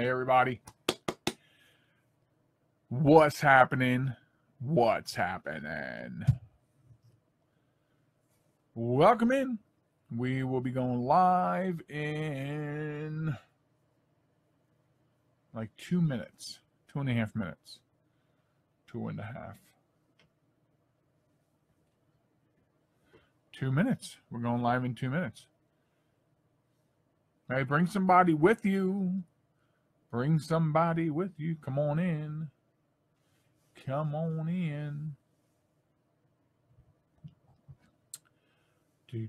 Hey, everybody. What's happening? What's happening? Welcome in. We will be going live in like 2 minutes, 2.5 minutes, 2.5. 2 minutes. We're going live in 2 minutes. Hey, bring somebody with you. Bring somebody with you. Come on in. Come on in. Do.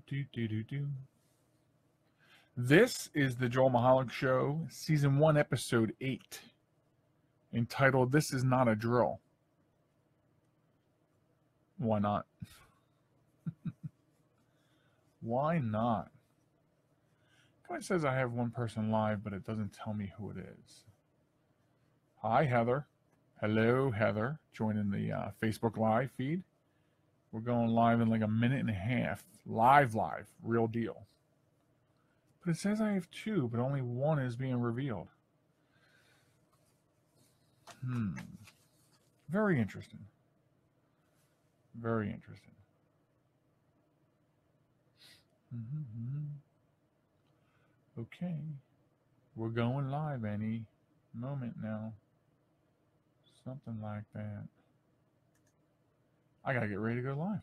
This is the Joel Michalec Show, Season 1, Episode 8, entitled This Is Not a Drill. Why not? Why not? It says I have one person live, but it doesn't tell me who it is. Hi, Heather. Hello, Heather. Joining the Facebook Live feed. We're going live in like a minute and a half. Live, real deal. But it says I have 2, but only 1 is being revealed. Very interesting. Very interesting. Okay. We're going live any moment now. Something like that. I gotta get ready to go live.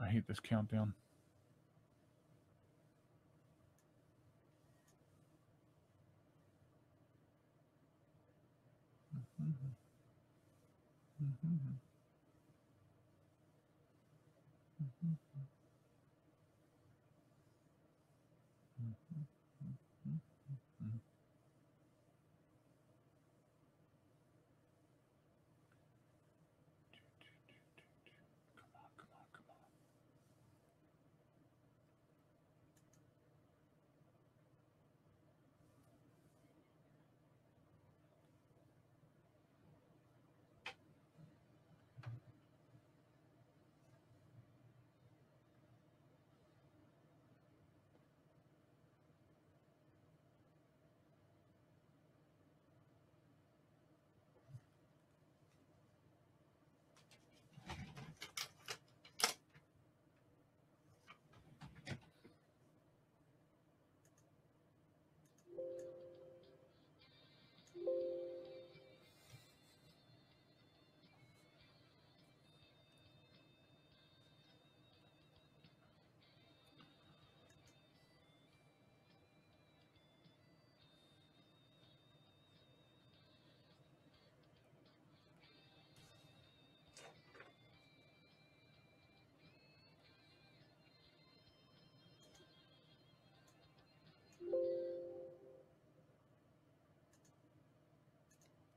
I hate this countdown.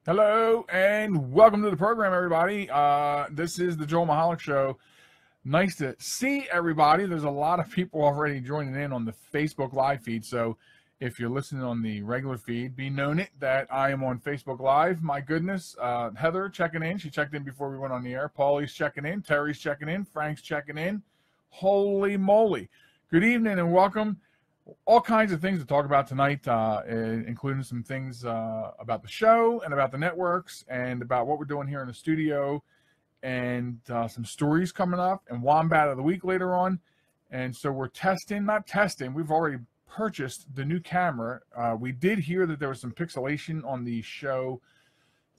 Hello and welcome to the program, everybody. This is the Joel Michalec Show. Nice to see everybody. There's a lot of people already joining in on the Facebook Live feed. So if you're listening on the regular feed, be known it that I am on Facebook Live. My goodness, Heather checking in. She checked in before we went on the air. Paulie's checking in. Terry's checking in. Frank's checking in. Holy moly. Good evening and welcome. All kinds of things to talk about tonight, including some things about the show and about the networks and about what we're doing here in the studio and some stories coming up and Wombat of the Week later on. And so we're not testing. We've already purchased the new camera. We did hear that there was some pixelation on the show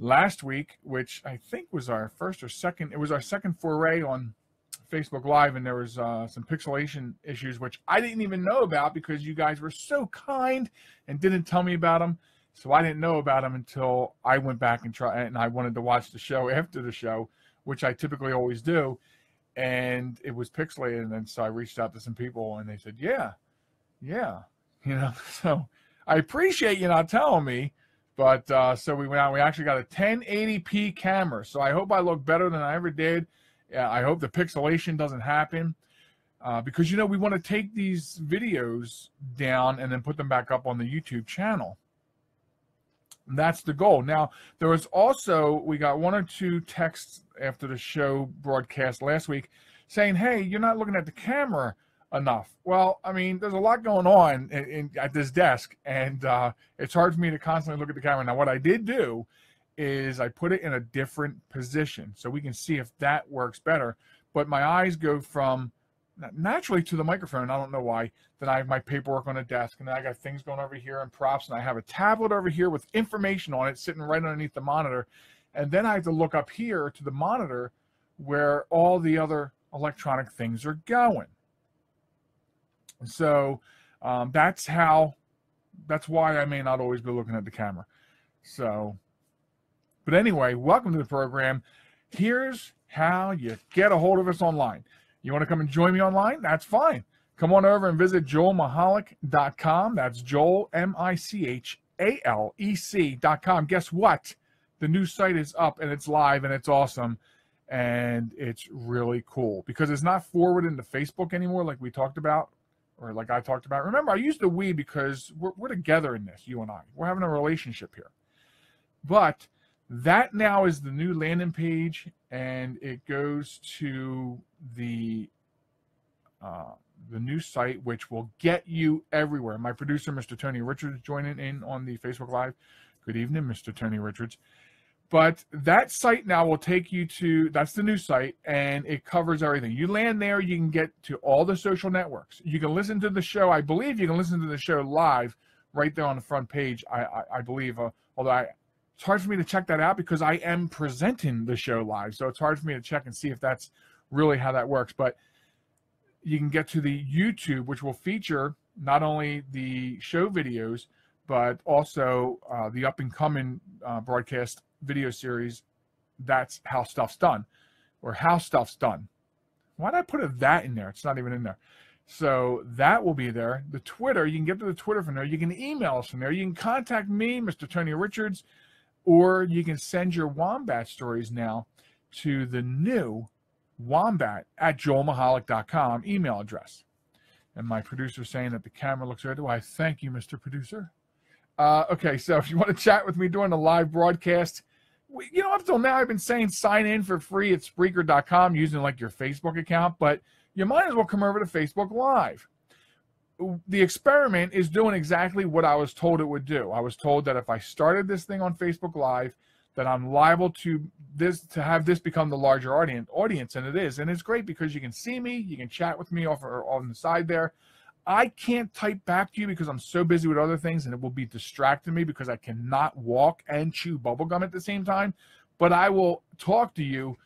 last week, which I think was our first or second. It was our second foray on Facebook Live, and there was some pixelation issues, which I didn't even know about because you guys were so kind and didn't tell me about them. So I didn't know about them until I went back and I wanted to watch the show after the show, which I typically always do. And it was pixelated. And so I reached out to some people and they said, yeah, so I appreciate you not telling me. But so we went out, we actually got a 1080p camera. So I hope I look better than I ever did. I hope the pixelation doesn't happen because, we want to take these videos down and then put them back up on the YouTube channel. And that's the goal. Now, there was also, we got 1 or 2 texts after the show broadcast last week saying, hey, you're not looking at the camera enough. Well, I mean, there's a lot going on at this desk, and it's hard for me to constantly look at the camera. Now, what I did do is I put it in a different position so we can see if that works better. But my eyes go from naturally to the microphone. I don't know why. Then I have my paperwork on the desk, and then I got things going over here and props, and I have a tablet over here with information on it sitting right underneath the monitor. And then I have to look up here to the monitor where all the other electronic things are going. So that's why I may not always be looking at the camera. So, but anyway, welcome to the program. Here's how you get a hold of us online. You want to come and join me online? That's fine. Come on over and visit joelmichalec.com. That's Joel, Michalec.com. Guess what? The new site is up and it's live and it's awesome. And it's really cool because it's not forwarded to Facebook anymore like we talked about, or like I talked about. Remember, I used the we because we're together in this, you and I. We're having a relationship here. But that now is the new landing page, and it goes to the new site, which will get you everywhere. My producer, Mr. Tony Richards, joining in on the Facebook Live. Good evening, Mr. Tony Richards. But that site now will take you to, that's the new site, and it covers everything. You land there, you can get to all the social networks. You can listen to the show. I believe you can listen to the show live right there on the front page, I believe. Although it's hard for me to check that out because I am presenting the show live. So it's hard for me to check and see if that's really how that works. But you can get to the YouTube, which will feature not only the show videos, but also the up-and-coming broadcast video series, That's How Stuff's Done, or How Stuff's Done. Why did I put that in there? It's not even in there. So that will be there. The Twitter, you can get to the Twitter from there. You can email us from there. You can contact me, Mr. Tony Richards, or you can send your Wombat stories now to the new wombat@joelmichalec.com email address. And my producer's saying that the camera looks good. Why, thank you, Mr. Producer. Okay, so if you want to chat with me during the live broadcast, you know, up till now I've been saying sign in for free at Spreaker.com using like your Facebook account, but you might as well come over to Facebook Live. The experiment is doing exactly what I was told it would do. I was told that if I started this thing on Facebook Live, that I'm liable to have this become the larger audience, and it is. And it's great because you can see me, you can chat with me off on the side there. I can't type back to you because I'm so busy with other things, and it will be distracting me because I cannot walk and chew bubblegum at the same time. But I will talk to you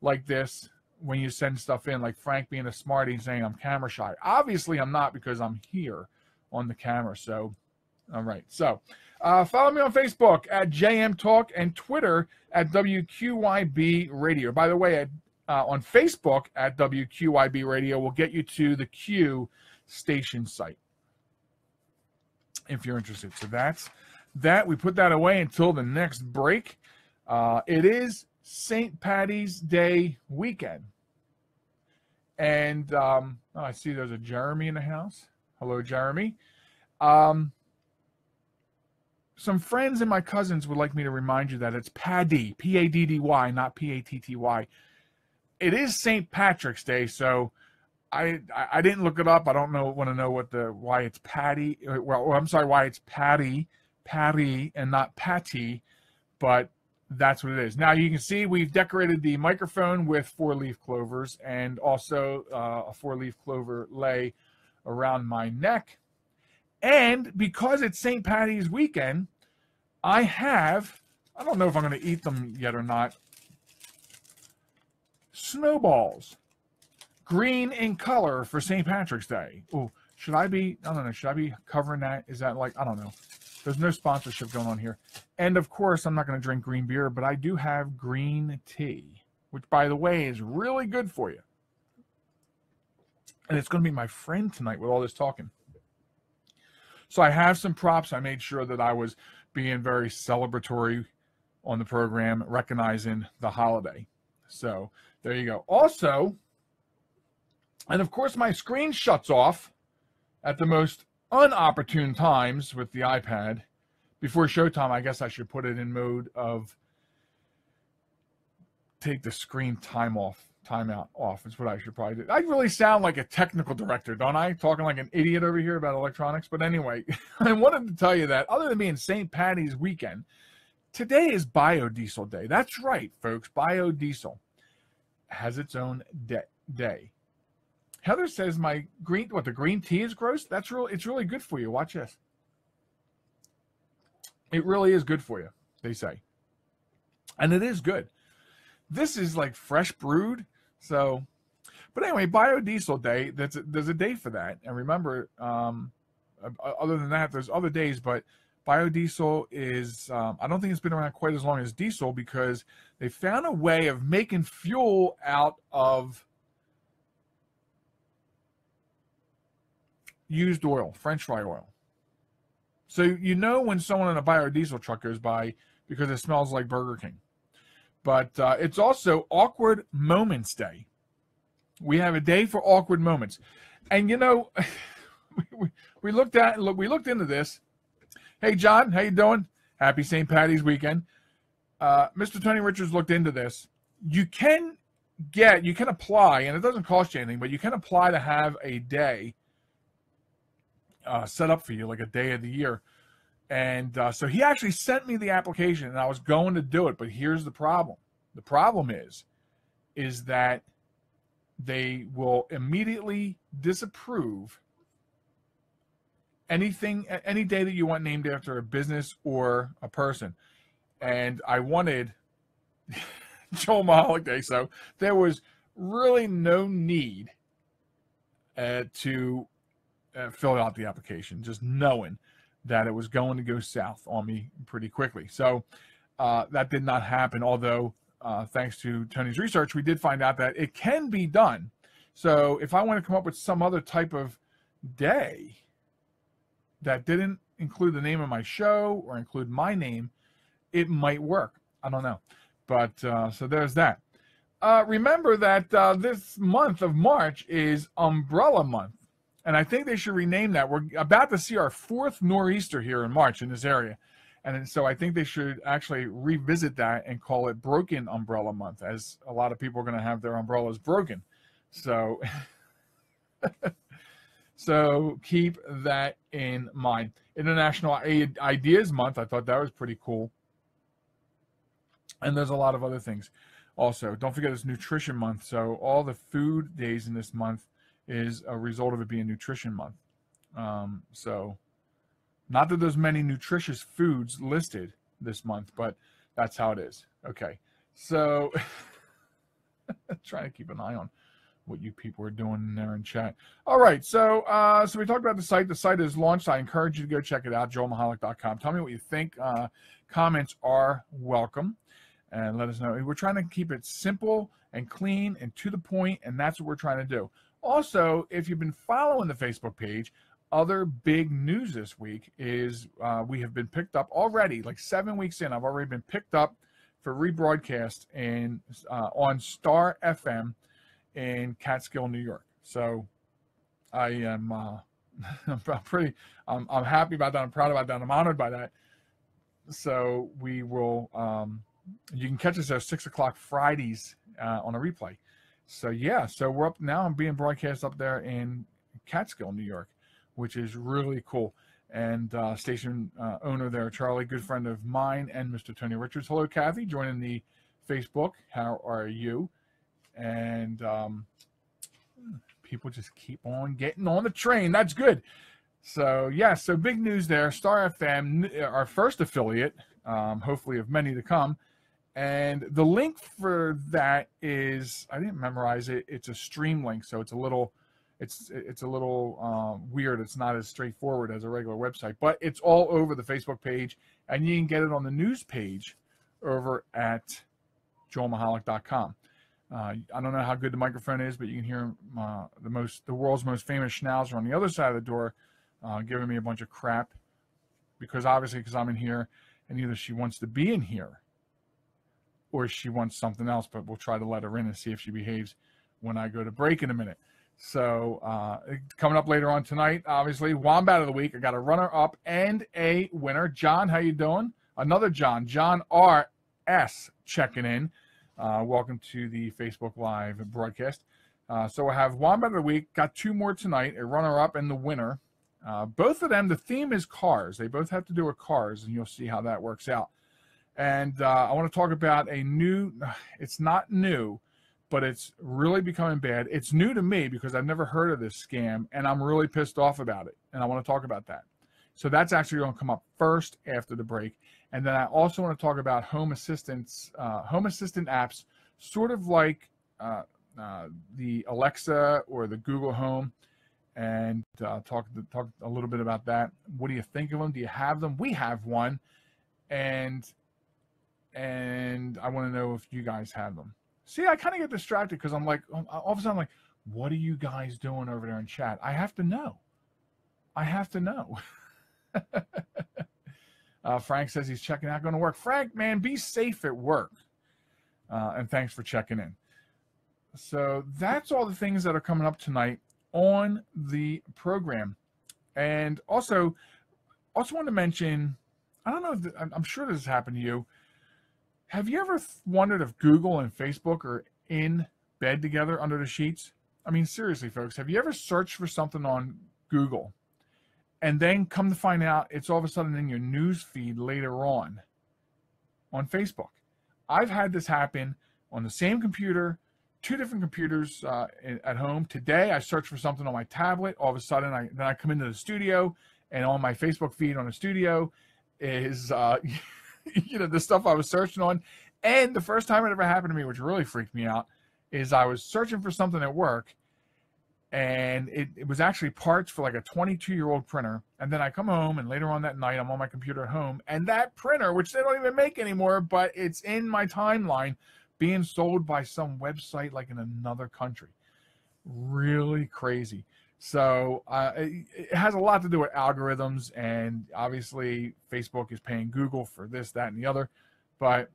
like this when you send stuff in, like Frank being a smarty saying I'm camera shy. Obviously, I'm not because I'm here on the camera. So, all right. So, follow me on Facebook at JM Talk and Twitter at WQYB Radio. By the way, on Facebook at WQYB Radio will get you to the Q station site if you're interested. So that's that. We put that away until the next break. It is St. Patty's Day weekend, and I see there's a Jeremy in the house. Hello, Jeremy. Some friends and my cousins would like me to remind you that it's Paddy, P-A-D-D-Y, not P-A-T-T-Y. It is St. Patrick's Day, so I didn't look it up. I don't want to know why it's Patty. Well, I'm sorry, why it's Patty, and not Patty, but that's what it is. Now you can see we've decorated the microphone with 4-leaf clovers and also a 4-leaf clover lay around my neck. And because it's St. Patty's weekend, I don't know if I'm going to eat them yet or not, snowballs. Green in color for St. Patrick's Day. Oh, I don't know, should I be covering that? Is that like, I don't know. There's no sponsorship going on here. And of course, I'm not going to drink green beer, but I do have green tea, which by the way is really good for you. And it's going to be my friend tonight with all this talking. So I have some props. I made sure that I was being very celebratory on the program, recognizing the holiday. So there you go. Also, and of course, my screen shuts off at the most unopportune times with the iPad before showtime, I guess I should put it in mode of take the screen timeout off is what I should probably do. I really sound like a technical director, don't I? Talking like an idiot over here about electronics. But anyway, I wanted to tell you that other than being St. Patty's weekend, today is biodiesel day. That's right, folks. Biodiesel has its own day. Heather says the green tea is gross? It's really good for you. Watch this. It really is good for you, they say. And it is good. This is like fresh brewed. So, but anyway, biodiesel day, there's a day for that. And remember, other than that, there's other days, but biodiesel is, I don't think it's been around quite as long as diesel because they found a way of making fuel out of used oil, French fry oil. So you know when someone in a biodiesel truck goes by because it smells like Burger King. But it's also Awkward Moments Day. We have a day for awkward moments. And, you know, we looked into this. Hey, John, how you doing? Happy St. Patty's weekend. Mr. Tony Richards looked into this. You can apply, and it doesn't cost you anything, but you can apply to have a day set up for you, like a day of the year. And so he actually sent me the application, and I was going to do it. But here's the problem. The problem is that they will immediately disapprove any day that you want named after a business or a person. And I wanted Joel Michalec Day, so there was really no need to fill out the application, just knowing that it was going to go south on me pretty quickly. So that did not happen, although thanks to Tony's research, we did find out that it can be done. So if I want to come up with some other type of day that didn't include the name of my show or include my name, it might work. I don't know. But so there's that. Remember that this month of March is Umbrella Month. And I think they should rename that. We're about to see our 4th nor'easter here in March in this area. And so I think they should actually revisit that and call it Broken Umbrella Month, as a lot of people are going to have their umbrellas broken. So, so keep that in mind. International Ideas Month, I thought that was pretty cool. And there's a lot of other things also. Don't forget it's Nutrition Month. So all the food days in this month is a result of it being Nutrition Month. So not that there's many nutritious foods listed this month, but that's how it is. Okay. So trying to keep an eye on what you people are doing in there in chat. All right. So so we talked about the site. The site is launched. I encourage you to go check it out, joelmichalec.com. Tell me what you think. Comments are welcome. And let us know. We're trying to keep it simple and clean and to the point, and that's what we're trying to do. Also, if you've been following the Facebook page, other big news this week is we have been picked up already, like 7 weeks in. I've already been picked up for rebroadcast on Star FM in Catskill, New York. So I am I'm happy about that. I'm proud about that. I'm honored by that. So we will you can catch us at 6 o'clock Fridays on a replay. So yeah, so we're up now. I'm being broadcast up there in Catskill, New York, which is really cool. And station owner there, Charlie, good friend of mine, and Mr. Tony Richards. Hello, Kathy, joining the Facebook. How are you? And people just keep on getting on the train. That's good. So yeah, so big news there. Star FM, our first affiliate, hopefully of many to come. And the link for that is, I didn't memorize it. It's a stream link, so it's a little weird. It's not as straightforward as a regular website, but it's all over the Facebook page, and you can get it on the news page over at joelmichalec.com. I don't know how good the microphone is, but you can hear the world's most famous schnauzer on the other side of the door giving me a bunch of crap because I'm in here, and either she wants to be in here or she wants something else, but we'll try to let her in and see if she behaves when I go to break in a minute. So coming up later on tonight, obviously, Wombat of the Week. I got a runner-up and a winner. John, how you doing? Another John. John R.S. checking in. Welcome to the Facebook Live broadcast. So I have Wombat of the Week. Got two more tonight, a runner-up and the winner. Both of them, the theme is cars. They both have to do with cars, and you'll see how that works out. And I want to talk about a new, it's not new, but it's really becoming bad. It's new to me because I've never heard of this scam, and I'm really pissed off about it, and I want to talk about that. So that's actually going to come up first after the break. And then I also want to talk about home assistant apps, sort of like the Alexa or the Google Home, and talk a little bit about that. What do you think of them? Do you have them? We have one, and I want to know if you guys have them. See, I kind of get distracted because I'm like, all of a sudden I'm like, what are you guys doing over there in chat? I have to know. Frank says he's checking out, going to work. Frank, man, be safe at work. And thanks for checking in. So that's all the things that are coming up tonight on the program. And also want to mention, I don't know if I'm sure this has happened to you. Have you ever wondered if Google and Facebook are in bed together under the sheets? I mean, seriously, folks, have you ever searched for something on Google and then come to find out it's all of a sudden in your news feed later on Facebook? I've had this happen on the same computer, two different computers at home. Today, I searched for something on my tablet. All of a sudden, I come into the studio, and on my Facebook feed on the studio is the stuff I was searching on. And the first time it ever happened to me, which really freaked me out, is I was searching for something at work, and it was actually parts for like a 22-year-old printer. And then I come home, and later on that night, I'm on my computer at home, and that printer, which they don't even make anymore, but it's in my timeline, being sold by some website like in another country. Really crazy. So it has a lot to do with algorithms, and obviously Facebook is paying Google for this, that, and the other. But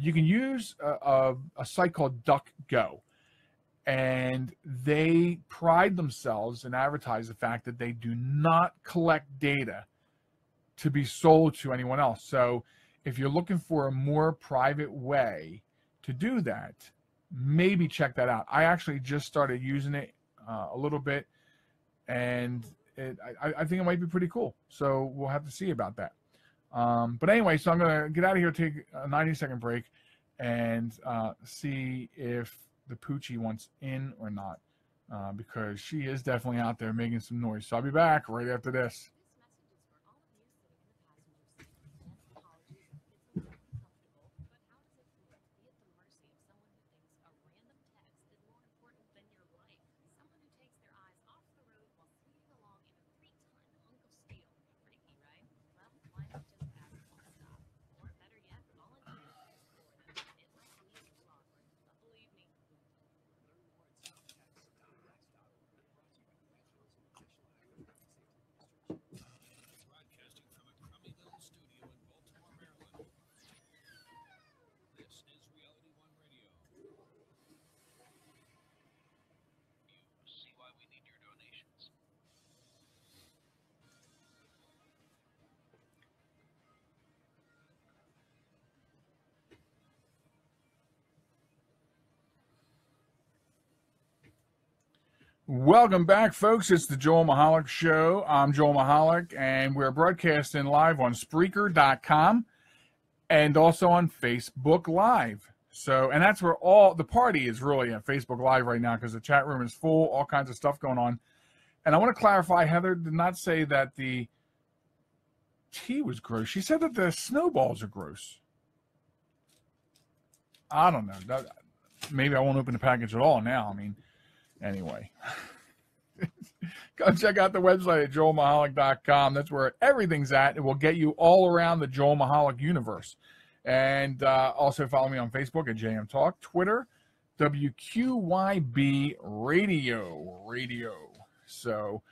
you can use a site called DuckGo, and they pride themselves and advertise the fact that they do not collect data to be sold to anyone else. So if you're looking for a more private way to do that, maybe check that out. I actually just started using it a little bit, and I think it might be pretty cool. So we'll have to see about that. But anyway, so I'm going to get out of here, take a 90-second break, and see if the Poochie wants in or not, because she is definitely out there making some noise. So I'll be back right after this. Welcome back, folks. It's the Joel Michalec Show. I'm Joel Michalec, and we're broadcasting live on Spreaker.com and also on Facebook Live. So, and that's where all the party is really at Facebook Live right now, because the chat room is full, all kinds of stuff going on. And I want to clarify, Heather did not say that the tea was gross. She said that the snowballs are gross. I don't know. Maybe I won't open the package at all now. I mean, anyway, go check out the website at joelmichalec.com. That's where everything's at. It will get you all around the Joel Michalec universe. And also follow me on Facebook at JM Talk, Twitter, WQYB Radio. So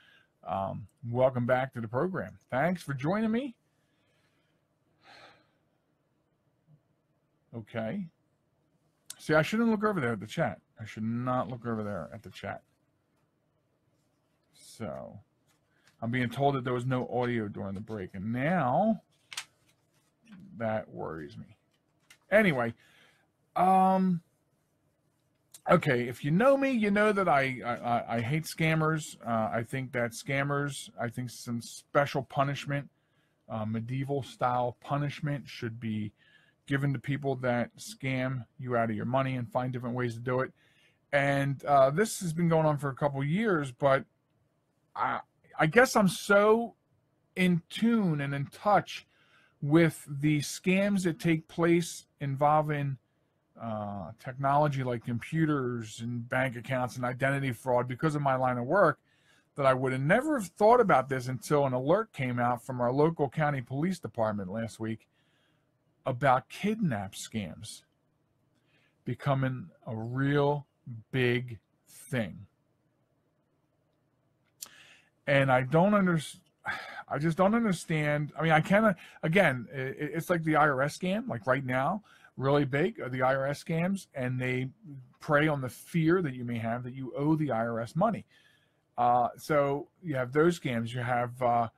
welcome back to the program. Thanks for joining me. Okay. See, I shouldn't look over there at the chat. I should not look over there at the chat. So I'm being told that there was no audio during the break, and now that worries me. Anyway, okay, if you know me, you know that I hate scammers. I think that scammers, I think some special punishment, medieval style punishment should be given to people that scam you out of your money and find different ways to do it. And this has been going on for a couple of years, but I guess I'm so in tune and in touch with the scams that take place involving technology like computers and bank accounts and identity fraud because of my line of work that I would have never have thought about this until an alert came out from our local county police department last week about kidnap scams becoming a real big thing. And I just don't understand. I mean, I kind of, again, it's like the IRS scam, like right now, really big are the IRS scams, and they prey on the fear that you may have that you owe the IRS money. So you have those scams. You have the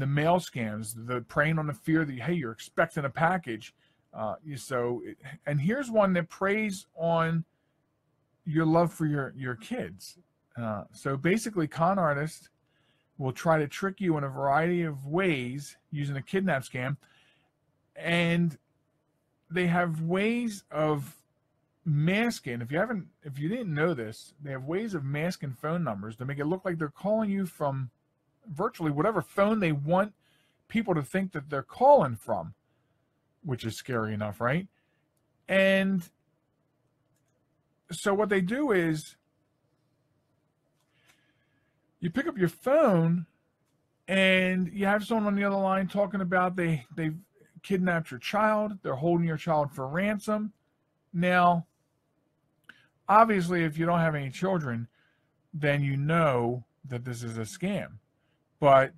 mail scams, the preying on the fear that, hey, you're expecting a package. And here's one that preys on your love for your kids. So basically, con artists will try to trick you in a variety of ways using a kidnap scam, and they have ways of masking. If you didn't know this, they have ways of masking phone numbers to make it look like they're calling you from virtually whatever phone they want people to think that they're calling from, which is scary enough, right? And so what they do is you pick up your phone and you have someone on the other line talking about they've kidnapped your child, they're holding your child for ransom. Now, obviously, if you don't have any children, then you know that this is a scam. But,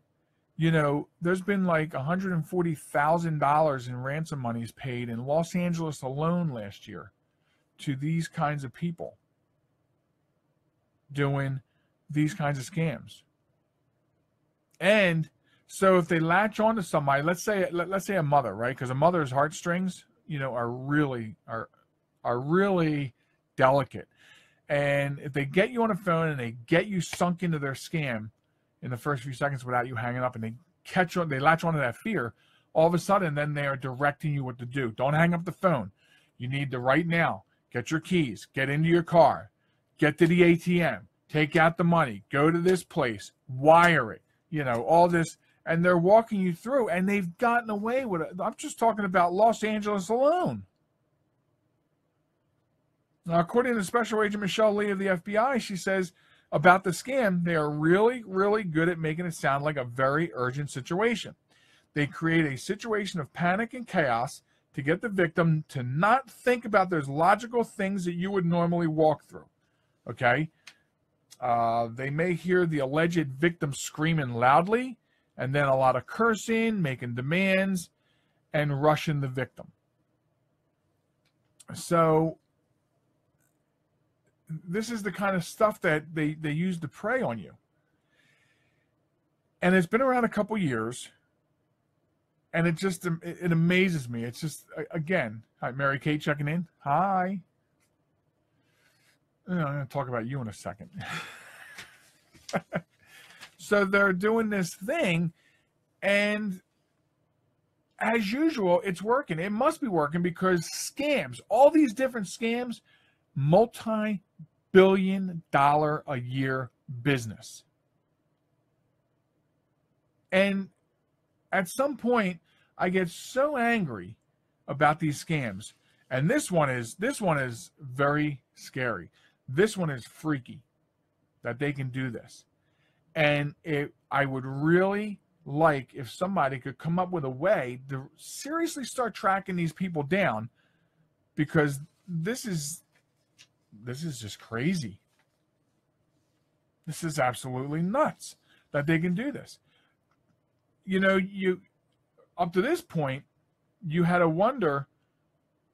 there's been like $140,000 in ransom monies paid in Los Angeles alone last year to these kinds of people doing these kinds of scams. And so if they latch onto somebody, let's say a mother, right? Because a mother's heartstrings, are really delicate. And if they get you on a phone and they get you sunk into their scam in the first few seconds without you hanging up, and they latch onto that fear, all of a sudden then they are directing you what to do. Don't hang up the phone. You need to right now get your keys, get into your car, get to the ATM, take out the money, go to this place, wire it, all this. And they're walking you through, and they've gotten away with it. I'm just talking about Los Angeles alone. Now, according to Special Agent Michalec of the FBI, she says about the scam, they are really, really good at making it sound like a very urgent situation. They create a situation of panic and chaos to get the victim to not think about those logical things that you would normally walk through. Okay? They may hear the alleged victim screaming loudly, and then a lot of cursing, making demands, and rushing the victim. So this is the kind of stuff that they use to prey on you. And it's been around a couple years, and it amazes me. It's just, again, hi, Mary Kate checking in. Hi. I'm going to talk about you in a second. So they're doing this thing, and as usual, it's working. It must be working because scams, all these different scams, multi-billion-dollar-a-year business. And at some point, I get so angry about these scams. And this one is very scary. This one is freaky that they can do this. And I would really like if somebody could come up with a way to seriously start tracking these people down, because this is just crazy. This is absolutely nuts that they can do this. You up to this point, you had to wonder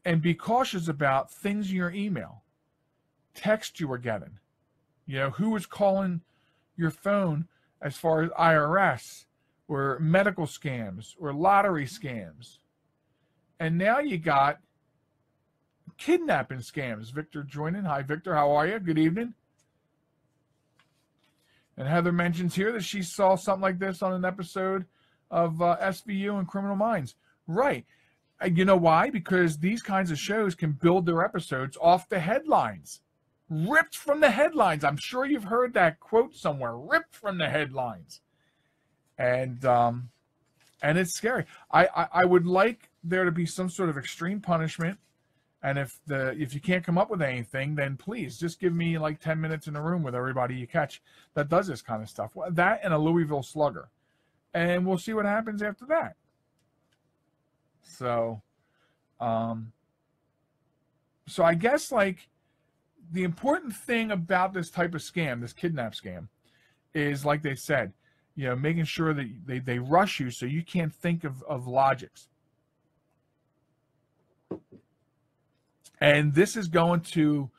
and be cautious about things in your email, text you were getting, who was calling your phone as far as IRS or medical scams or lottery scams. And now you got kidnapping scams. Victor joining. Hi, Victor. How are you? Good evening. And Heather mentions here that she saw something like this on an episode of SVU and Criminal Minds. Right. You know why? Because these kinds of shows can build their episodes off the headlines. Ripped from the headlines. I'm sure you've heard that quote somewhere. Ripped from the headlines. And it's scary. I would like there to be some sort of extreme punishment. And if you can't come up with anything, then please just give me like 10 minutes in a room with everybody you catch that does this kind of stuff. That and a Louisville Slugger. And we'll see what happens after that. So, so I guess like the important thing about this type of scam, this kidnap scam, is like they said, you know, making sure that they rush you so you can't think of logics. And this is going to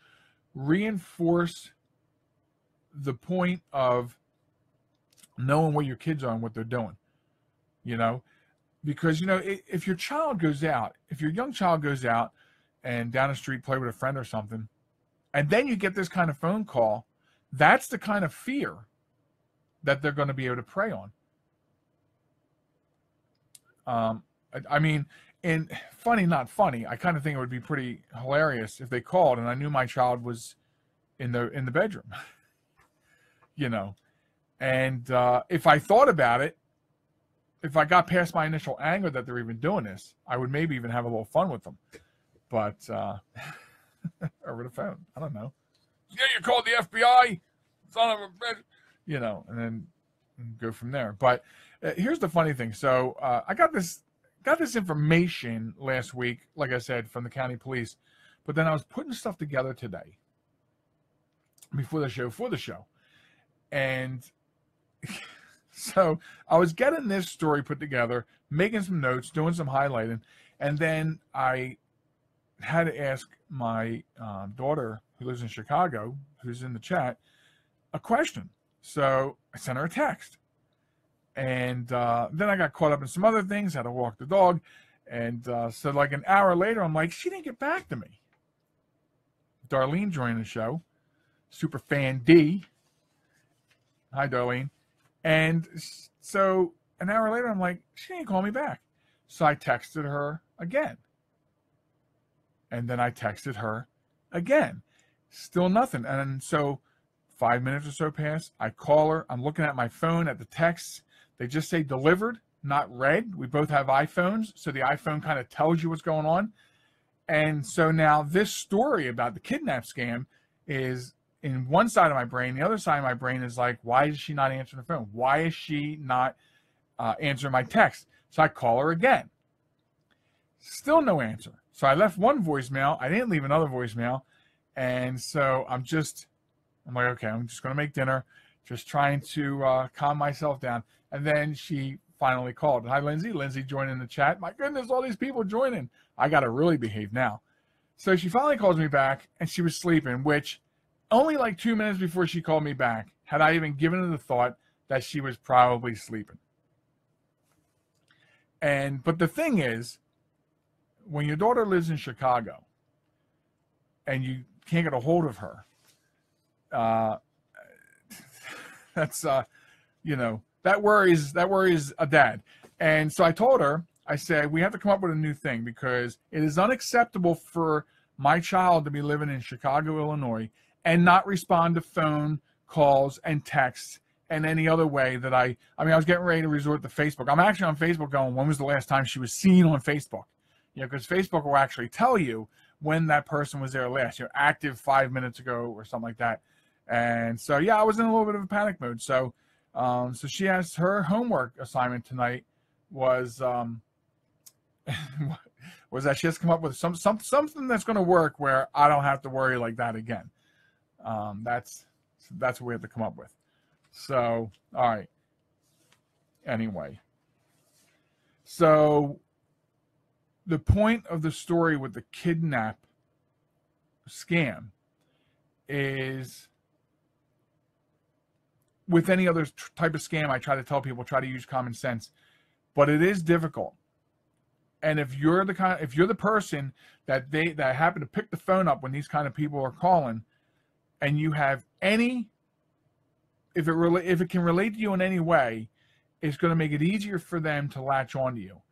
reinforce the point of knowing where your kids are and what they're doing, you know, because, you know, if your child goes out, if your young child goes out and down the street play with a friend or something, and then you get this kind of phone call, that's the kind of fear that they're going to be able to prey on. I mean, and funny, not funny, I kind of think it would be pretty hilarious if they called and I knew my child was in the bedroom, you know. And if I thought about it, if I got past my initial anger that they're even doing this, I would maybe even have a little fun with them. But over the phone, I don't know. Yeah, you called the FBI, son of a bitch, you know, and then go from there. But here's the funny thing. So I got this information last week, like I said, from the county police, but then I was putting stuff together today before the show, for the show. And so I was getting this story put together, making some notes, doing some highlighting, and then I had to ask my daughter, who lives in Chicago, who's in the chat, a question. So I sent her a text. And then I got caught up in some other things, had to walk the dog. And so like an hour later, I'm like, she didn't get back to me. Darlene joined the show. Super fan D. Hi, Darlene. And so an hour later, I'm like, she didn't call me back. So I texted her again. And then I texted her again. Still nothing. And so 5 minutes or so pass. I call her. I'm looking at my phone at the texts. They just say delivered, not read. We both have iPhones, so the iPhone kind of tells you what's going on. And so now this story about the kidnap scam is in one side of my brain. The other side of my brain is like, why is she not answering the phone? Why is she not answering my text? So I call her again. Still no answer. So I left one voicemail. I didn't leave another voicemail. And so I'm like, okay, I'm just going to make dinner, just trying to calm myself down. And then she finally called. Hi, Lindsay. Lindsay joined in the chat. My goodness, all these people joining. I got to really behave now. So she finally calls me back, and she was sleeping, which only like 2 minutes before she called me back, had I even given her the thought that she was probably sleeping. But the thing is, when your daughter lives in Chicago and you can't get a hold of her, that's, you know, that worries a dad. And so I told her, I said, we have to come up with a new thing because it is unacceptable for my child to be living in Chicago, Illinois, and not respond to phone calls and texts and any other way that I was getting ready to resort to Facebook. I'm actually on Facebook going, when was the last time she was seen on Facebook? You know, because Facebook will actually tell you when that person was there last, you know, active 5 minutes ago or something like that. And so, yeah, I was in a little bit of a panic mode. So, so she has her homework assignment tonight was was that she has to come up with something that's going to work where I don't have to worry like that again. That's what we have to come up with. So, all right. Anyway, so the point of the story with the kidnap scam is with any other type of scam, I try to tell people, try to use common sense, but it is difficult. And if you're the person that happen to pick the phone up when these kind of people are calling, and you have any, if it can relate to you in any way, it's going to make it easier for them to latch onto you.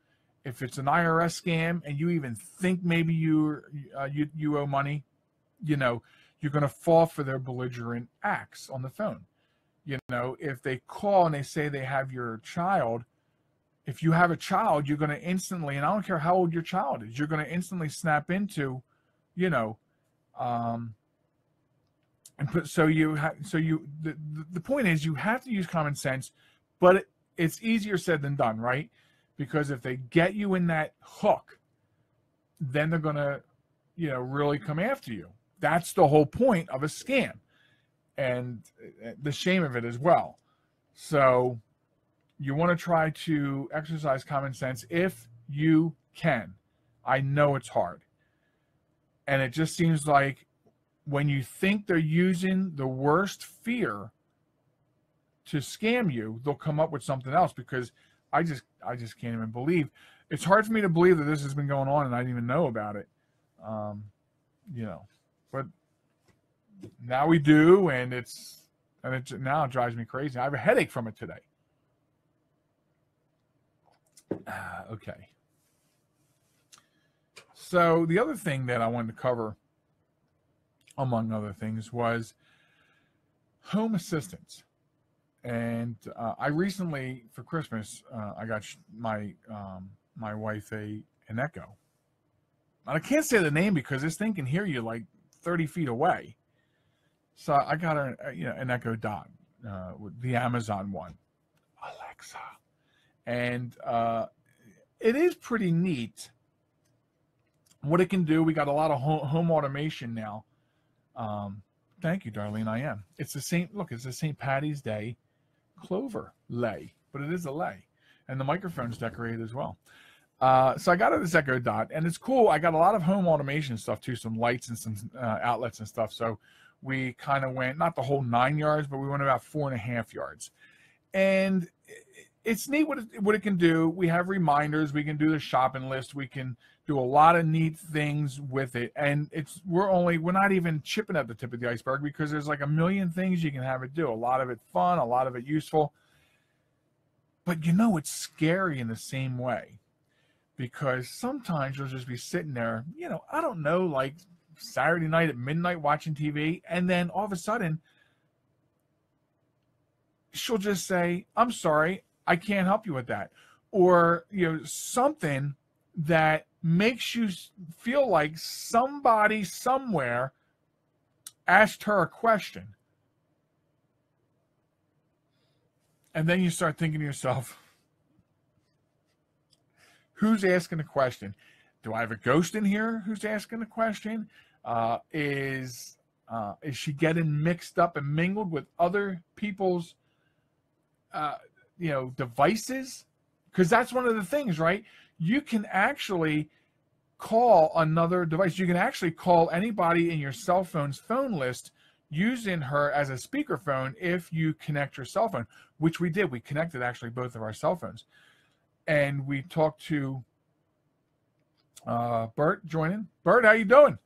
If it's an IRS scam and you even think maybe you owe money, you're going to fall for their belligerent acts on the phone. If they call and they say they have your child, if you have a child, you're going to instantly, and I don't care how old your child is, you're going to instantly snap into, the point is you have to use common sense, but it's easier said than done, right? Because if they get you in that hook, then they're going to, really come after you. That's the whole point of a scam, and the shame of it as well. So you want to try to exercise common sense if you can. I know it's hard. And it just seems like when you think they're using the worst fear to scam you, they'll come up with something else, because I just can't even believe. It's hard for me to believe that this has been going on and I didn't even know about it. But now we do, and it now drives me crazy. I have a headache from it today. Okay. So the other thing that I wanted to cover, among other things, was home assistance. And I recently, for Christmas, I got my wife an Echo. And I can't say the name because this thing can hear you like 30 feet away. So I got her, an Echo Dot, the Amazon one, Alexa. And it is pretty neat what it can do. We got a lot of home automation now. Thank you, Darlene. I am. It's the same. Look, it's the St. Patty's Day clover lay, but it is a lay, and the microphone's decorated as well. So I got her this Echo Dot, and it's cool. I got a lot of home automation stuff too, some lights and some outlets and stuff. So we kind of went, not the whole 9 yards, but we went about 4.5 yards. And it's neat what it can do. We have reminders. We can do the shopping list. We can do a lot of neat things with it. And we're not even chipping at the tip of the iceberg, because there's like a million things you can have it do. A lot of it fun, a lot of it useful. But it's scary in the same way, because sometimes you'll just be sitting there, I don't know, like Saturday night at midnight watching TV, and then all of a sudden she'll just say, "I'm sorry, I can't help you with that." Or, something that makes you feel like somebody somewhere asked her a question. And then you start thinking to yourself, who's asking the question? Do I have a ghost in here who's asking the question? Is she getting mixed up and mingled with other people's devices? Because that's one of the things, right? You can actually call another device. You can actually call anybody in your cell phone's phone list using her as a speakerphone if you connect your cell phone, which we did. We connected actually both of our cell phones. And we talked to Bert joining. Bert, how you doing?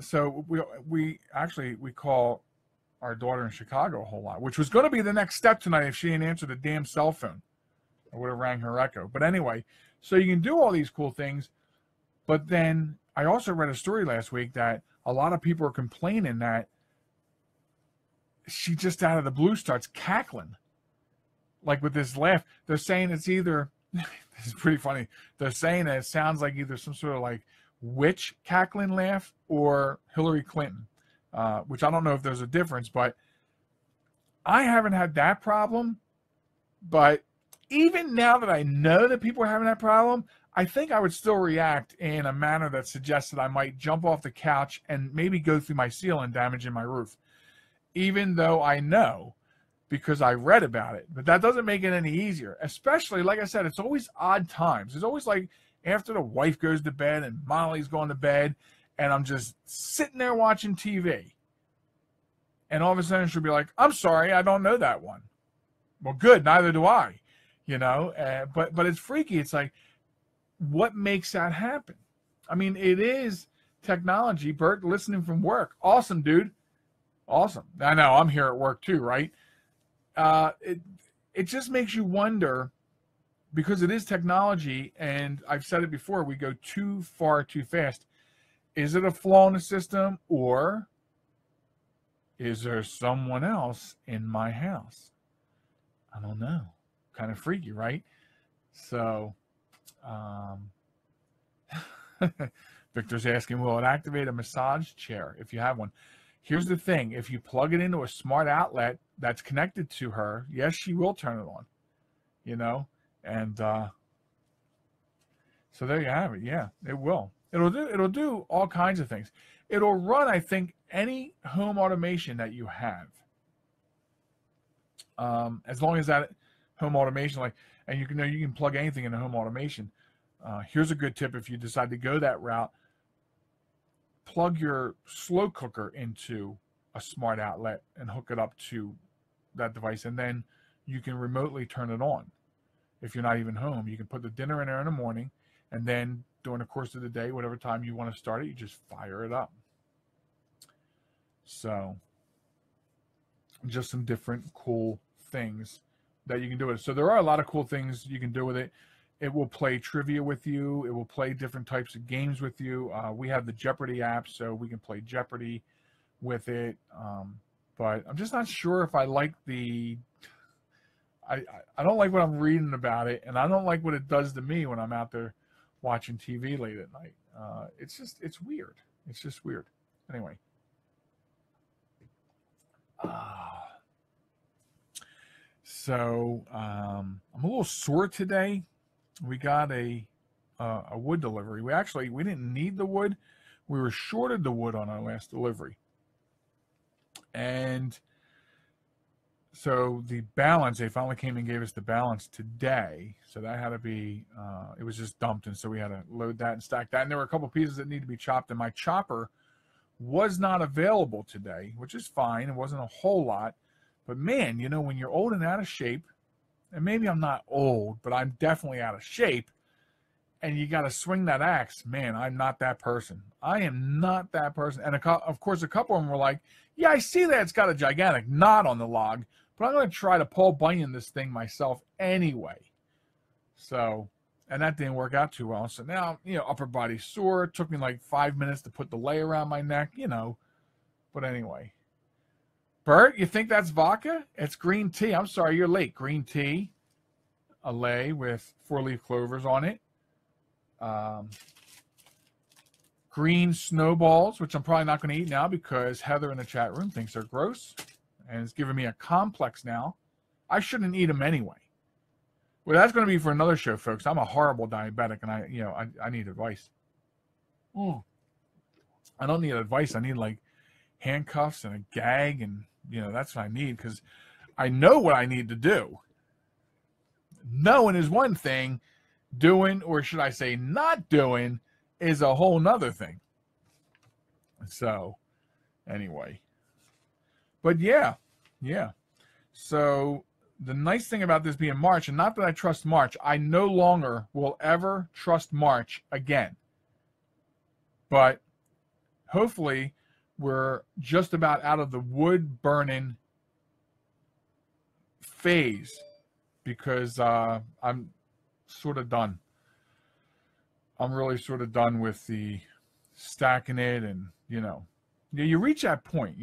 So we call our daughter in Chicago a whole lot, which was going to be the next step tonight if she didn't answer the damn cell phone. I would have rang her Echo. But anyway, so you can do all these cool things. But then I also read a story last week that a lot of people are complaining that she just out of the blue starts cackling, like with this laugh. They're saying it's either, this is pretty funny, they're saying that it sounds like either some sort of like witch cackling laugh or Hillary Clinton, which I don't know if there's a difference, but I haven't had that problem. But even now that I know that people are having that problem, I think I would still react in a manner that suggests that I might jump off the couch and maybe go through my ceiling, damaging my roof, even though I know because I read about it. But that doesn't make it any easier, especially, like I said, it's always odd times. It's always like after the wife goes to bed and Molly's going to bed and I'm just sitting there watching TV. And all of a sudden she'll be like, I'm sorry, I don't know that one. Well, good, neither do I. But it's freaky. It's like, what makes that happen? I mean, it is technology. Bert, listening from work. Awesome, dude. Awesome. I know, I'm here at work too, right? It just makes you wonder, because it is technology, and I've said it before, we go too far too fast. Is it a flaw in the system, or is there someone else in my house? I don't know. Kind of freaky, right? So, Victor's asking, will it activate a massage chair if you have one? Here's the thing. If you plug it into a smart outlet that's connected to her, yes, she will turn it on, and so there you have it. Yeah, it will. It'll do all kinds of things. It'll run, I think, any home automation that you have. As long as that home automation, and you can plug anything into home automation. Here's a good tip if you decide to go that route. Plug your slow cooker into a smart outlet and hook it up to that device, and then you can remotely turn it on. If you're not even home, you can put the dinner in there in the morning, and then during the course of the day, whatever time you want to start it, you just fire it up. So, just some different cool things that you can do with it. So there are a lot of cool things you can do with it. It will play trivia with you. It will play different types of games with you. We have the Jeopardy app, so we can play Jeopardy with it. But I'm just not sure if I like I don't like what I'm reading about it, and I don't like what it does to me when I'm out there watching TV late at night. It's weird. It's just weird. Anyway. So I'm a little sore today. We got a wood delivery. We didn't need the wood. We were shorted the wood on our last delivery. And so the balance, they finally came and gave us the balance today. So that had to be, it was just dumped. And so we had to load that and stack that. And there were a couple pieces that need to be chopped. And my chopper was not available today, which is fine. It wasn't a whole lot. But man, when you're old and out of shape, and maybe I'm not old, but I'm definitely out of shape, and you got to swing that axe, man, I'm not that person. I am not that person. And of course, a couple of them were like, yeah, I see that it's got a gigantic knot on the log, but I'm going to try to Paul Bunyan this thing myself anyway. So, and that didn't work out too well. So now, upper body sore. It took me like 5 minutes to put the lei around my neck, But anyway. Bert, you think that's vodka? It's green tea. I'm sorry, you're late. Green tea, a lei with 4-leaf clovers on it. Green snowballs, which I'm probably not going to eat now because Heather in the chat room thinks they're gross. And it's giving me a complex now. I shouldn't eat them anyway. Well, that's going to be for another show, folks. I'm a horrible diabetic, and I need advice. I don't need advice. I need handcuffs and a gag, and that's what I need, because I know what I need to do. Knowing is one thing. Doing, or should I say not doing, is a whole nother thing. So, anyway. But yeah. So, the nice thing about this being March, and not that I trust March, I no longer will ever trust March again. But hopefully, we're just about out of the wood burning phase, because I'm sort of done. I'm really sort of done with the stacking it, and you reach that point.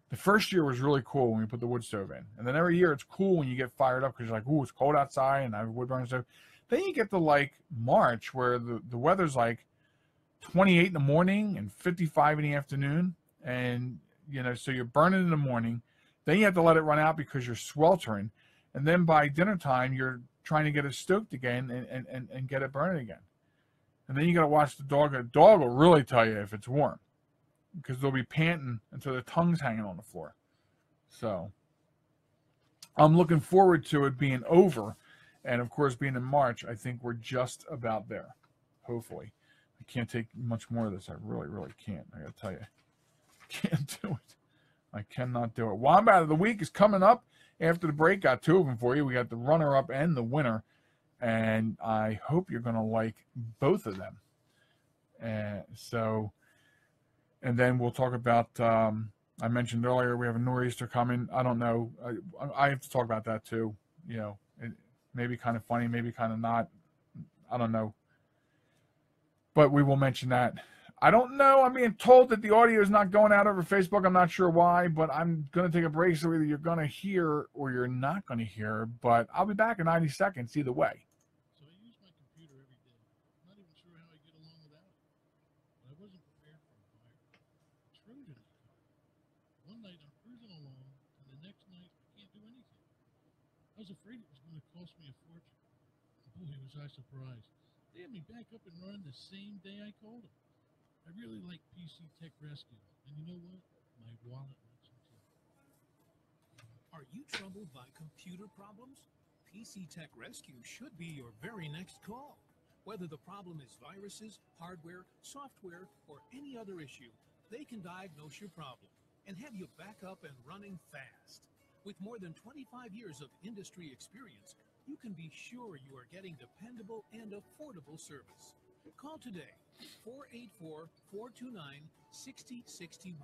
The first year was really cool when we put the wood stove in, and then every year it's cool when you get fired up because you're like, ooh, it's cold outside and I have a wood burning stove. Then you get to March, where the weather's 28 in the morning and 55 in the afternoon, and so you're burning in the morning. Then you have to let it run out because you're sweltering, and then by dinner time you're trying to get it stoked again and get it burning again. And then you got to watch the dog. The dog will really tell you if it's warm, because they'll be panting until their tongue's hanging on the floor. So I'm looking forward to it being over, and of course being in March, I think we're just about there, hopefully. I can't take much more of this. I really, really can't. I got to tell you, I can't do it. I cannot do it. Wombat of the Week is coming up after the break. Got two of them for you. We got the runner-up and the winner. And I hope you're going to like both of them. And then we'll talk about, I mentioned earlier, we have a nor'easter coming. I don't know. I have to talk about that too. You know, it may be kind of funny, maybe kind of not. I don't know. But we will mention that. I don't know. I'm being told that the audio is not going out over Facebook. I'm not sure why, but I'm going to take a break, so either you're going to hear or you're not going to hear. But I'll be back in 90 seconds either way. So I use my computer every day. I'm not even sure how I get along without it. But I wasn't prepared for a fire. Trojan in the car. One night I'm cruising along, and the next night I can't do anything. I was afraid it was going to cost me a fortune. Boy, was I surprised. They had me back up and running the same day I called them. I really like PC Tech Rescue, and you know what? My wallet likes them too. Are you troubled by computer problems? PC Tech Rescue should be your very next call. Whether the problem is viruses, hardware, software, or any other issue, they can diagnose your problem and have you back up and running fast. With more than 25 years of industry experience, you can be sure you are getting dependable and affordable service. Call today, 484-429-6061,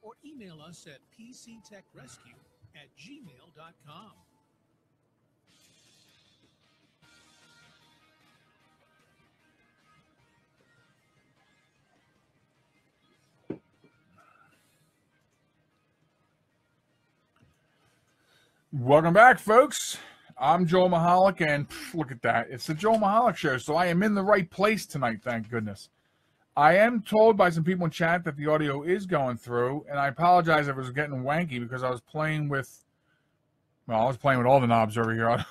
or email us at pctechrescue@gmail.com. Welcome back, folks. I'm Joel Michalec, and look at that. It's the Joel Michalec Show, so I am in the right place tonight, thank goodness. I am told by some people in chat that the audio is going through, and I apologize if it was getting wanky because I was playing with, well, I was playing with all the knobs over here. I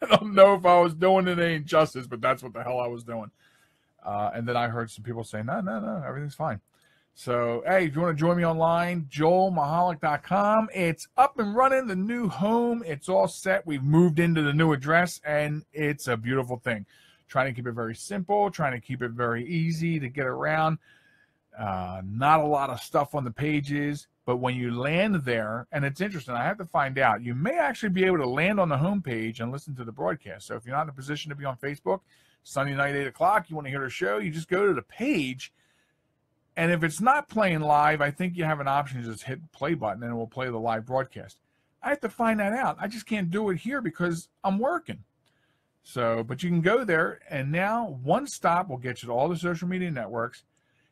don't know if I was doing it any justice, but that's what the hell I was doing. And then I heard some people say, no, everything's fine. So, hey, if you want to join me online, joelmichalec.com. It's up and running, the new home. It's all set. We've moved into the new address, and it's a beautiful thing. Trying to keep it very simple, trying to keep it very easy to get around. Not a lot of stuff on the pages, but when you land there, and it's interesting, I have to find out, you may actually be able to land on the home page and listen to the broadcast. So if you're not in a position to be on Facebook, Sunday night, 8 o'clock, you want to hear the show, you just go to the page. And if it's not playing live, I think you have an option to just hit the play button and it will play the live broadcast. I have to find that out. I just can't do it here because I'm working. So, but you can go there, and now one stop will get you to all the social media networks,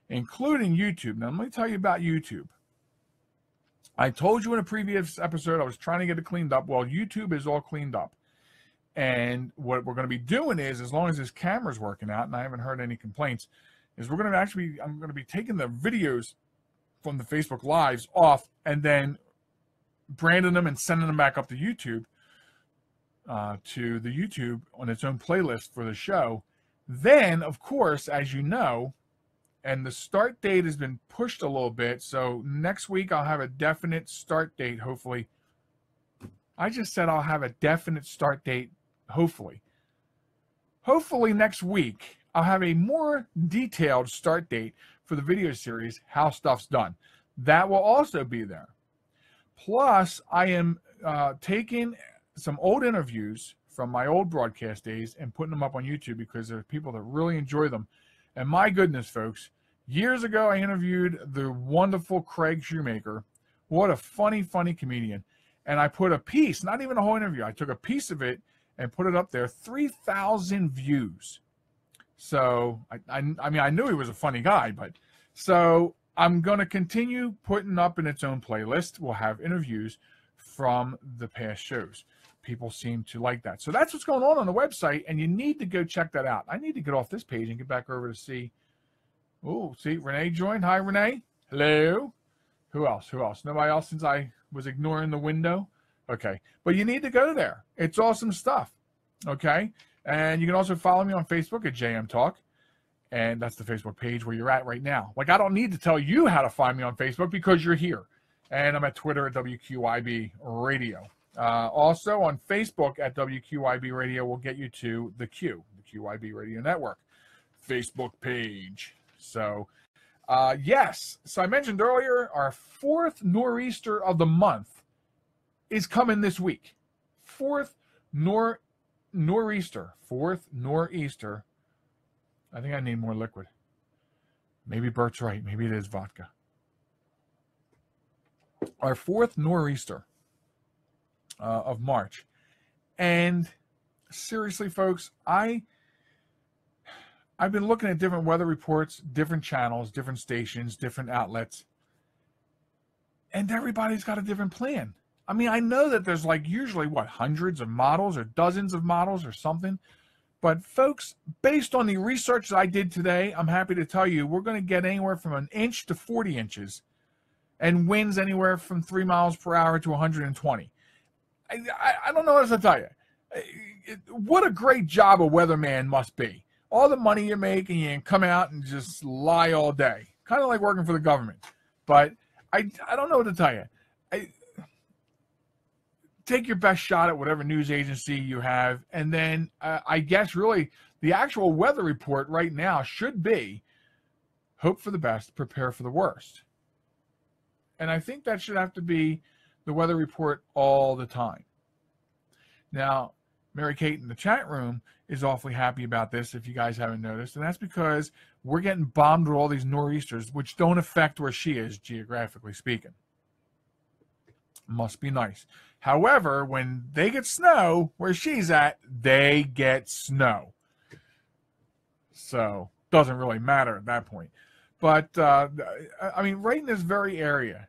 including YouTube. Now, let me tell you about YouTube. I told you in a previous episode I was trying to get it cleaned up. Well, YouTube is all cleaned up. And what we're going to be doing is, as long as this camera's working out, and I haven't heard any complaints, is we're going to actually, I'm going to be taking the videos from the Facebook Lives off and then branding them and sending them back up to YouTube on its own playlist for the show. Then, of course, as you know, and the start date has been pushed a little bit, so next week I'll have a definite start date, hopefully. I just said I'll have a definite start date, hopefully. Hopefully next week I'll have a more detailed start date for the video series, How Stuff's Done. That will also be there. Plus, I am taking some old interviews from my old broadcast days and putting them up on YouTube because there are people that really enjoy them. And my goodness, folks, years ago I interviewed the wonderful Craig Shoemaker. What a funny, funny comedian. And I put a piece, not even a whole interview, I took a piece of it and put it up there, 3,000 views. So, I mean, I knew he was a funny guy, but so I'm going to continue putting up in its own playlist. We'll have interviews from the past shows. People seem to like that. So that's what's going on the website, and you need to go check that out. I need to get off this page and get back over to see. Oh, see, Renee joined. Hi, Renee. Hello. Who else? Nobody else since I was ignoring the window? Okay. But you need to go there. It's awesome stuff. Okay. And you can also follow me on Facebook at JM Talk. And that's the Facebook page where you're at right now. Like, I don't need to tell you how to find me on Facebook because you're here. And I'm at Twitter at WQIB Radio. Also on Facebook at WQIB Radio will get you to the QIB Radio Network Facebook page. So Yes, so I mentioned earlier, our fourth nor'easter of the month is coming this week. Fourth nor'easter. I think I need more liquid. Maybe Bert's right. Maybe it is vodka. Our fourth nor'easter of March. And seriously, folks, I've been looking at different weather reports, different channels, different stations, different outlets, and everybody's got a different plan. I mean, I know that there's like usually, hundreds of models or dozens of models or something. But folks, based on the research that I did today, I'm happy to tell you we're going to get anywhere from 1 inch to 40 inches and winds anywhere from 3 miles per hour to 120. I don't know what else to tell you. What a great job a weatherman must be. All the money you make and you can come out and just lie all day. Kind of like working for the government. But I don't know what to tell you. Take your best shot at whatever news agency you have. And then I guess really the actual weather report right now should be hope for the best, prepare for the worst. And I think that should have to be the weather report all the time. Now, Mary Kate in the chat room is awfully happy about this, if you guys haven't noticed. And that's because we're getting bombed with all these nor'easters, which don't affect where she is, geographically speaking. Must be nice. However, when they get snow where she's at, they get snow. So, doesn't really matter at that point. But, I mean, right in this very area,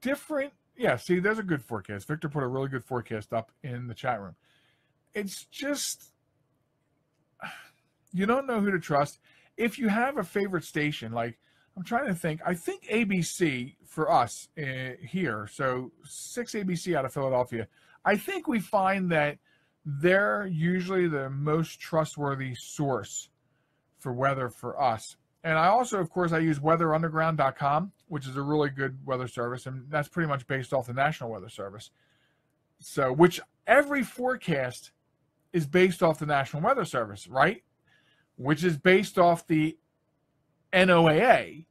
different, yeah, see, there's a good forecast. Victor put a really good forecast up in the chat room. It's just, you don't know who to trust. If you have a favorite station, like, I'm trying to think, I think ABC for us here, so 6 ABC out of Philadelphia, I think we find that they're usually the most trustworthy source for weather for us. And I also, of course, I use weatherunderground.com, which is a really good weather service, and that's pretty much based off the National Weather Service. So, which every forecast is based off the National Weather Service, right? Which is based off the NOAA.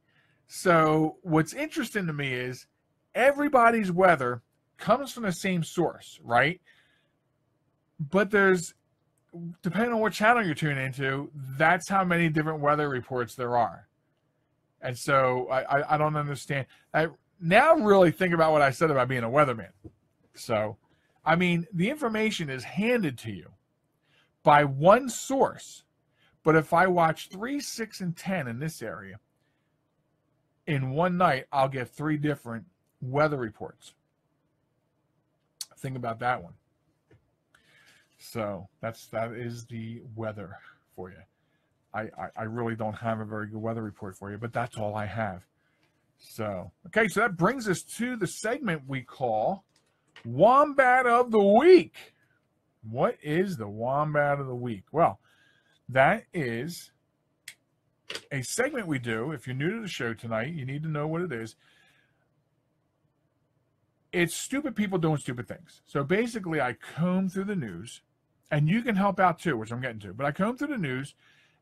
So what's interesting to me is everybody's weather comes from the same source, right? But there's, depending on what channel you're tuning into, that's how many different weather reports there are. And so I don't understand. I now really think about what I said about being a weatherman. So, I mean, the information is handed to you by one source. But if I watch 3, 6, and 10 in this area, in one night, I'll get 3 different weather reports. Think about that one. So that is the weather for you. I really don't have a very good weather report for you, but that's all I have. So, okay, so that brings us to the segment we call Wombat of the Week. What is the Wombat of the Week? Well, that is a segment we do. If you're new to the show tonight, you need to know what it is. It's stupid people doing stupid things. So basically, I comb through the news, and you can help out too, which I'm getting to. But I comb through the news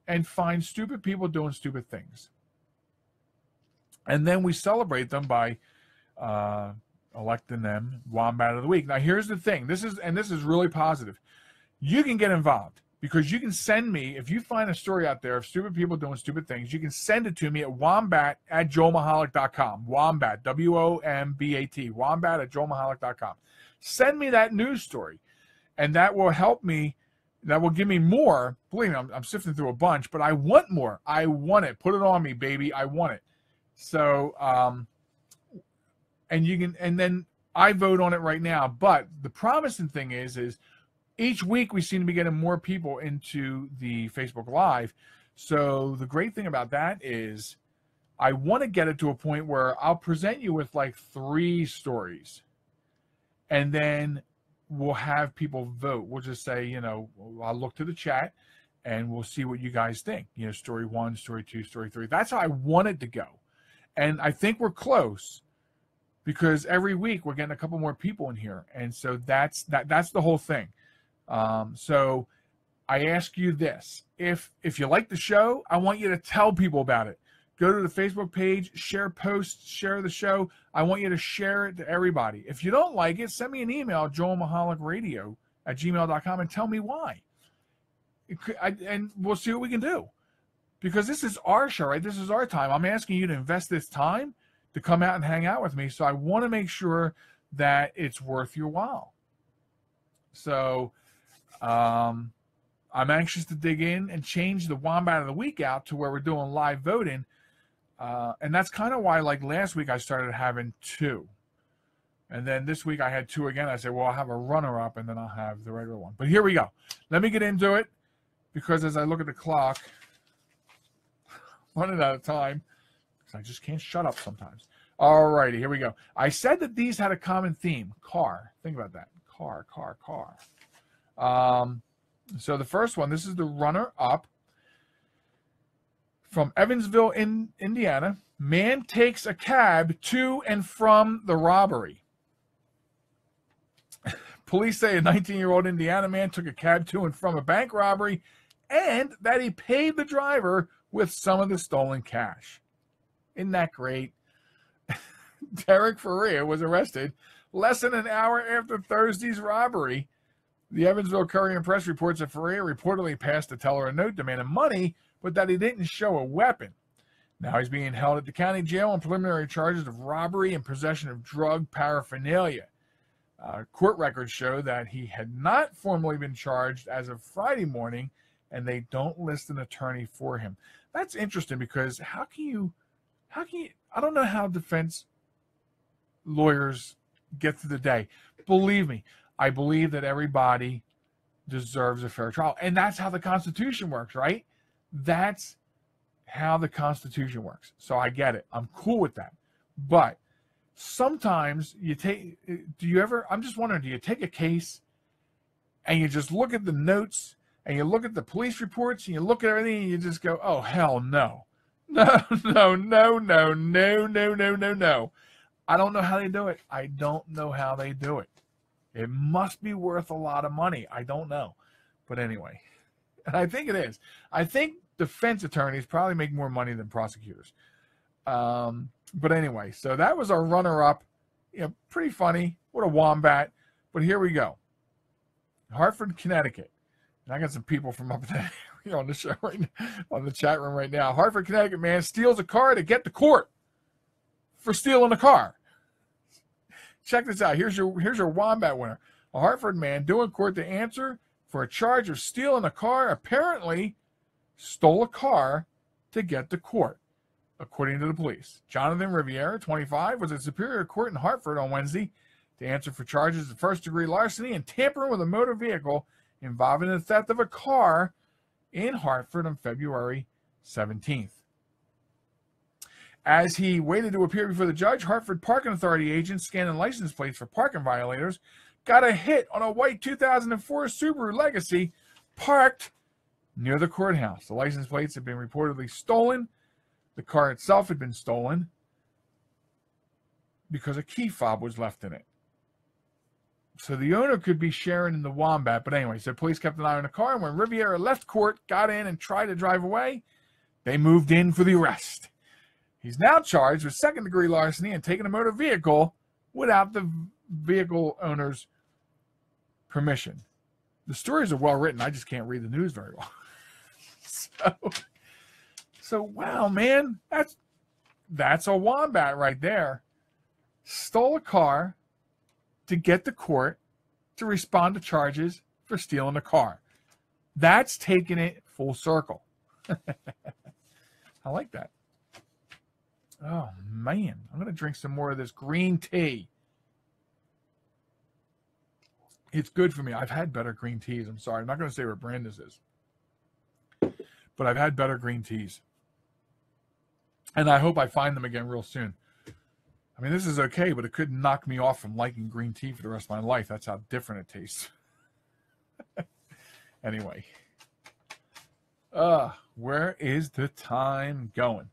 and find stupid people doing stupid things. And then we celebrate them by electing them Wombat of the Week. Now, here's the thing. This is really positive. You can get involved. Because you can send me, if you find a story out there of stupid people doing stupid things, you can send it to me at wombat@joelmichalec.com. Wombat, WOMBAT, wombat@joelmichalec.com. Send me that news story, and that will help me. That will give me more. Believe me, I'm sifting through a bunch, but I want more. I want it. Put it on me, baby. I want it. So, and you can, and then I vote on it right now. But the promising thing is each week we seem to be getting more people into the Facebook Live. So the great thing about that is I want to get it to a point where I'll present you with like 3 stories. And then we'll have people vote. We'll just say, you know, I'll look to the chat and we'll see what you guys think. You know, story 1, story 2, story 3. That's how I want it to go. And I think we're close because every week we're getting a couple more people in here. And so that's the whole thing. So I ask you this, if you like the show, I want you to tell people about it. Go to the Facebook page, share posts, share the show. I want you to share it to everybody. If you don't like it, send me an email, joelmichalecradio@gmail.com, and tell me why. And we'll see what we can do. Because this is our show, right? This is our time. I'm asking you to invest this time to come out and hang out with me. So I want to make sure that it's worth your while. So I'm anxious to dig in and change the Wombat of the Week out to where we're doing live voting. And that's kind of why, like last week, I started having 2. And then this week I had 2 again. I said, well, I'll have a runner-up and then I'll have the regular one. But here we go. Let me get into it because as I look at the clock, running out of time because I just can't shut up sometimes. All righty, here we go. I said that these had a common theme. Car. Think about that. Car. So the first one, this is the runner-up. From Evansville, Indiana, man takes a cab to and from the robbery. Police say a 19-year-old Indiana man took a cab to and from a bank robbery and that he paid the driver with some of the stolen cash. Isn't that great? Derek Faria was arrested less than an hour after Thursday's robbery. The Evansville Courier and Press reports that Faria reportedly passed the teller a note demanding money, but that he didn't show a weapon. Now he's being held at the county jail on preliminary charges of robbery and possession of drug paraphernalia. Court records show that he had not formally been charged as of Friday morning, and they don't list an attorney for him. That's interesting because how can you, I don't know how defense lawyers get through the day. Believe me, I believe that everybody deserves a fair trial. And that's how the Constitution works, right? That's how the Constitution works. So I get it. I'm cool with that. But sometimes I'm just wondering, do you take a case and you just look at the notes and you look at the police reports and you look at everything and you just go, oh, hell no. No. I don't know how they do it. I don't know how they do it. It must be worth a lot of money. I don't know. But anyway, and I think it is. I think defense attorneys probably make more money than prosecutors. But anyway, so that was our runner-up. Pretty funny. What a wombat. But here we go. Hartford, Connecticut. And I got some people from up there on the show right now, on the chat room right now. Hartford, Connecticut man steals a car to get to court for stealing a car. Check this out. Here's your wombat winner. A Hartford man due in court to answer for a charge of stealing a car apparently stole a car to get to court, according to the police. Jonathan Riviera, 25, was at Superior Court in Hartford on Wednesday to answer for charges of first-degree larceny and tampering with a motor vehicle involving the theft of a car in Hartford on February 17th. As he waited to appear before the judge, Hartford Parking Authority agents scanning license plates for parking violators got a hit on a white 2004 Subaru Legacy parked near the courthouse. The license plates had been reportedly stolen. The car itself had been stolen because a key fob was left in it. So the owner could be sharing in the wombat. But anyway, so police kept an eye on the car, and when Riviera left court, got in, and tried to drive away, they moved in for the arrest. He's now charged with second-degree larceny and taking a motor vehicle without the vehicle owner's permission. The stories are well written. I just can't read the news very well. So wow, man, that's a wombat right there. Stole a car to get to court to respond to charges for stealing a car. That's taking it full circle. I like that. Oh, man. I'm going to drink some more of this green tea. It's good for me. I've had better green teas. I'm sorry. I'm not going to say what brand this is. But I've had better green teas. And I hope I find them again real soon. I mean, this is okay, but it could knock me off from liking green tea for the rest of my life. That's how different it tastes. Anyway. Where is the time going?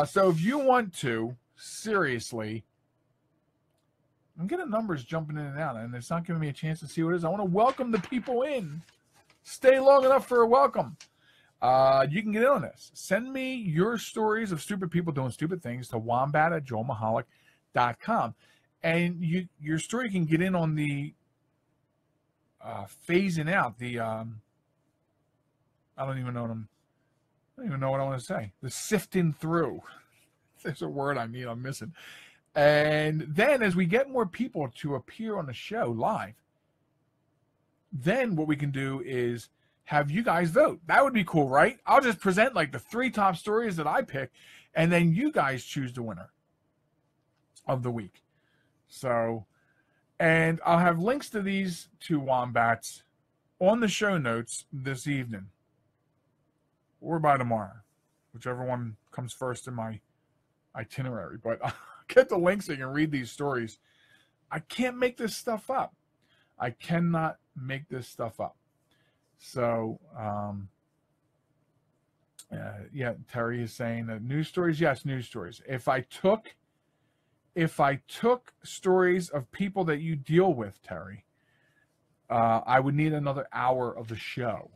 So if you want to, seriously, I'm getting numbers jumping in and out, and it's not giving me a chance to see what it is. I want to welcome the people in. Stay long enough for a welcome. you can get in on this. Send me your stories of stupid people doing stupid things to wombat@joelmichalec.com. And your story can get in on the phasing out, the I don't even know what I want to say. The sifting through. There's a word I'm missing. And then as we get more people to appear on the show live, then what we can do is have you guys vote. That would be cool, right? I'll just present like the 3 top stories that I pick, and then you guys choose the winner of the week. So, and I'll have links to these 2 wombats on the show notes this evening or by tomorrow, whichever one comes first in my itinerary. But I'll get the links so you can read these stories. I can't make this stuff up. I cannot make this stuff up. So, yeah, Terry is saying that news stories. Yes, news stories. If I took stories of people that you deal with, Terry, I would need another hour of the show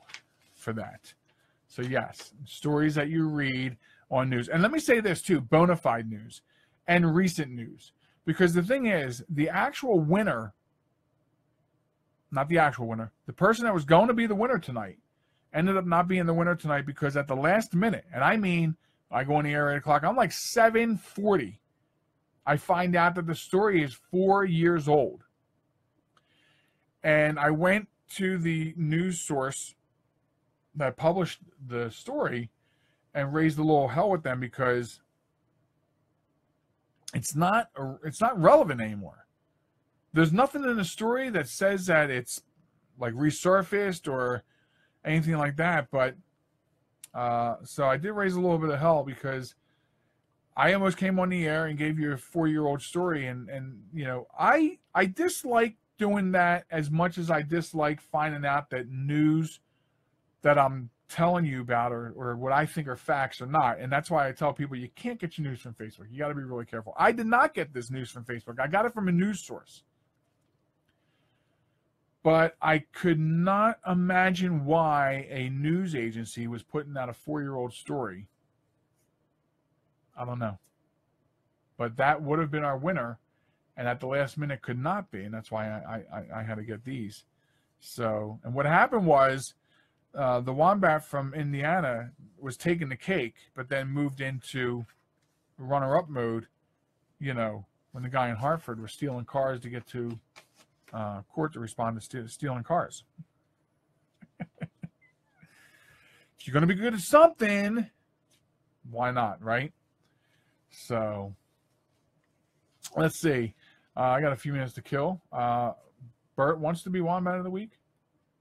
for that. So yes, stories that you read on news. And let me say this too, bona fide news and recent news. Because the thing is, the actual winner, not the actual winner, the person that was going to be the winner tonight ended up not being the winner tonight because at the last minute, and I mean, I go in the air at 8 o'clock, I'm like 7:40. I find out that the story is 4 years old. And I went to the news source that published the story and raised a little hell with them because it's not relevant anymore. There's nothing in the story that says that it's like resurfaced or anything like that. But so I did raise a little bit of hell because I almost came on the air and gave you a 4-year-old story. And you know, I dislike doing that as much as I dislike finding out that news that I'm telling you about or what I think are facts or not. And that's why I tell people you can't get your news from Facebook. You got to be really careful. I did not get this news from Facebook. I got it from a news source. But I could not imagine why a news agency was putting out a 4-year-old story. I don't know. But that would have been our winner. And at the last minute could not be. And that's why I had to get these. So, and what happened was, the wombat from Indiana was taking the cake, but then moved into runner-up mode, you know, when the guy in Hartford was stealing cars to get to court to respond to stealing cars. If you're going to be good at something, why not, right? So, let's see. I got a few minutes to kill. Bert wants to be Wombat of the Week.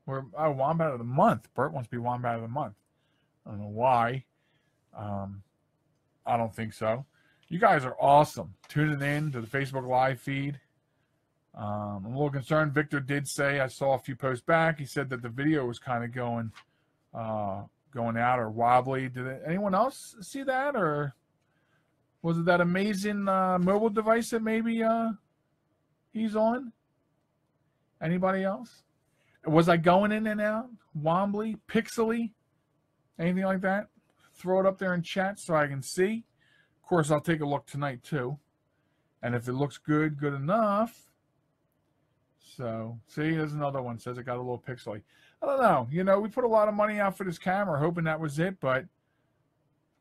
Or Wombat of the Month. Bert wants to be Wombat of the Month. I don't know why. I don't think so. You guys are awesome. Tuning in to the Facebook Live feed. I'm a little concerned. Victor did say, I saw a few posts back, he said that the video was kind of going out or wobbly. Did anyone else see that? Or was it that amazing mobile device that maybe he's on? Anybody else? Was I going in and out? Wobbly? Pixely? Anything like that? Throw it up there in chat so I can see. Of course, I'll take a look tonight too. And if it looks good enough. So, see, there's another one. Says it got a little pixely. I don't know. You know, we put a lot of money out for this camera, hoping that was it. But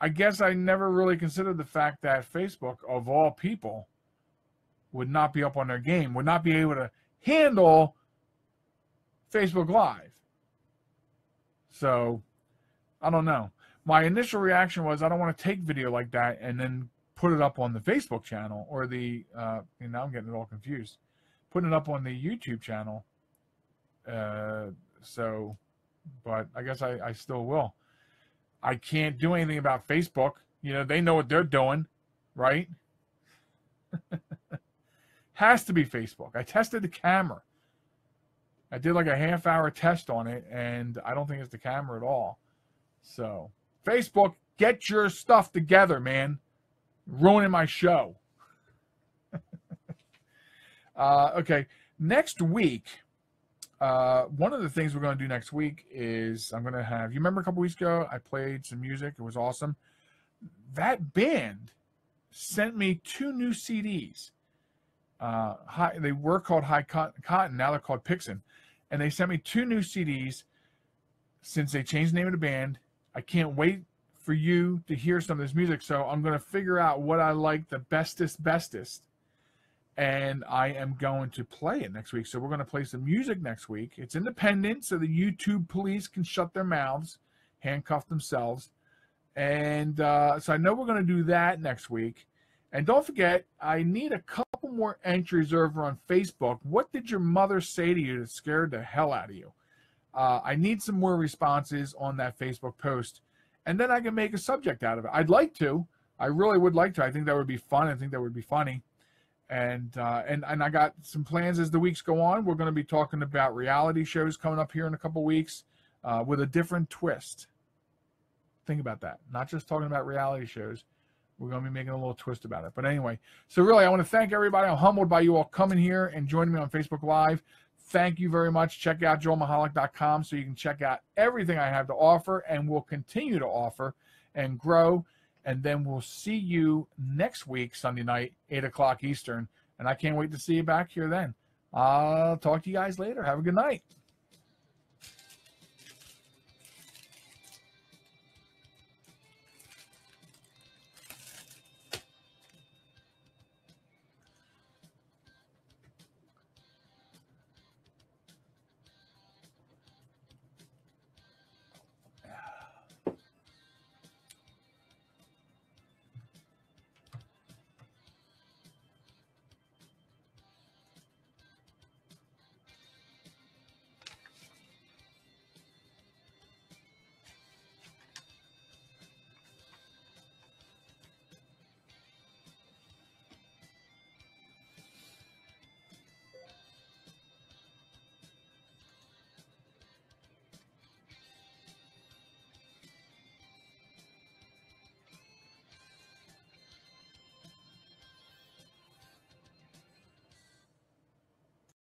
I guess I never really considered the fact that Facebook, of all people, would not be up on their game. Would not be able to handle Facebook Live. So, I don't know. My initial reaction was I don't want to take video like that and then put it up on the Facebook channel or the, now I'm getting it all confused. Putting it up on the YouTube channel. So, but I guess I still will. I can't do anything about Facebook. You know, they know what they're doing, right? Has to be Facebook. I tested the camera. I did like a half-hour test on it, and I don't think it's the camera at all. So, Facebook, get your stuff together, man. Ruining my show. Okay, next week, one of the things we're going to do next week is I'm going to have, you remember a couple weeks ago, I played some music. It was awesome. That band sent me 2 new CDs. They were called High Cotton. Now they're called Pixin. And they sent me 2 new CDs since they changed the name of the band. I can't wait for you to hear some of this music. So I'm going to figure out what I like the bestest. And I am going to play it next week. So we're going to play some music next week. It's independent, so the YouTube police can shut their mouths, handcuff themselves. And so I know we're going to do that next week. And don't forget, I need a couple more entries over on Facebook. What did your mother say to you that scared the hell out of you? I need some more responses on that Facebook post. And then I can make a subject out of it. I'd like to. I really would like to. I think that would be fun. I think that would be funny. And I got some plans as the weeks go on. We're going to be talking about reality shows coming up here in a couple weeks with a different twist. Think about that. Not just talking about reality shows. We're going to be making a little twist about it. But anyway, so really, I want to thank everybody. I'm humbled by you all coming here and joining me on Facebook Live. Thank you very much. Check out joelmichalec.com so you can check out everything I have to offer and will continue to offer and grow. And then we'll see you next week, Sunday night, 8 o'clock Eastern. And I can't wait to see you back here then. I'll talk to you guys later. Have a good night.